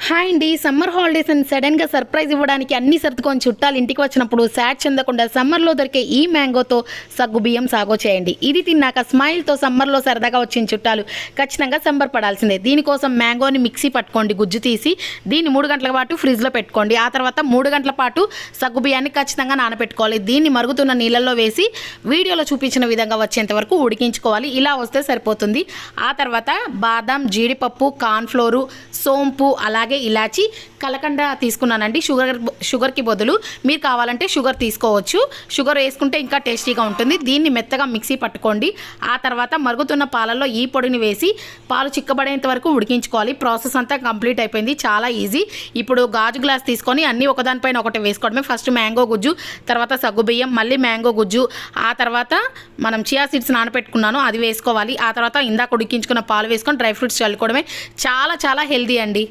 Hi అండి. Summer holidays అని సడన్గా సర్ప్రైజ్ ఇవ్వడానికి అన్ని సర్దుకొని చుట్టాలు ఇంటికి వచ్చినప్పుడు సాడ్ చెందకుండా సమ్మర్లో దొరికే ఈ మ్యాంగోతో సగ్గుబియ్యం సాగో చేయండి. ఇది తిన్నాక స్మైల్తో సమ్మర్లో సరదాగా వచ్చిన చుట్టాలు ఖచ్చితంగా సంబరపడాల్సిందే. దీనికోసం మ్యాంగోని మిక్సీ పట్టుకోండి, గుజ్జు తీసి దీన్ని 3 గంటల పాటు ఫ్రిడ్జ్లో పెట్టుకోండి. ఆ తర్వాత 3 గంటల పాటు సగ్గుబియ్యాన్ని ఖచ్చితంగా నానబెట్టుకోవాలి. దీన్ని మరుగుతున్న నీళ్ళల్లో వేసి వీడియోలో చూపించిన విధంగా వచ్చేంత వరకు ఉడికించుకోవాలి. ఇలా వస్తే సరిపోతుంది. ఆ తర్వాత బాదం, జీడిపప్పు, కార్న్ఫ్లోరు, సోంపు, అలాగే ఇలాచి, కలకండ తీసుకున్నానండి. షుగర్కి బదులు మీరు కావాలంటే షుగర్ తీసుకోవచ్చు. షుగర్ వేసుకుంటే ఇంకా టేస్టీగా ఉంటుంది. దీన్ని మెత్తగా మిక్సీ పట్టుకోండి. ఆ తర్వాత మరుగుతున్న పాలల్లో ఈ పొడిని వేసి పాలు చిక్కబడేంత వరకు ఉడికించుకోవాలి. ప్రాసెస్ అంతా కంప్లీట్ అయిపోయింది. చాలా ఈజీ. ఇప్పుడు గాజు గ్లాస్ తీసుకొని అన్నీ ఒకదానిపైన ఒకటి వేసుకోవడమే. ఫస్ట్ మ్యాంగో గుజ్జు, తర్వాత సగ్గుబియ్యం, మళ్ళీ మ్యాంగో గుజ్జు, ఆ తర్వాత మనం చియా సీడ్స్ నానబెట్టుకున్నాను అది వేసుకోవాలి. ఆ తర్వాత ఇందాక ఉడికించుకున్న పాలు వేసుకొని డ్రై ఫ్రూట్స్ చల్లుకోవడమే. చాలా చాలా హెల్దీ అండి.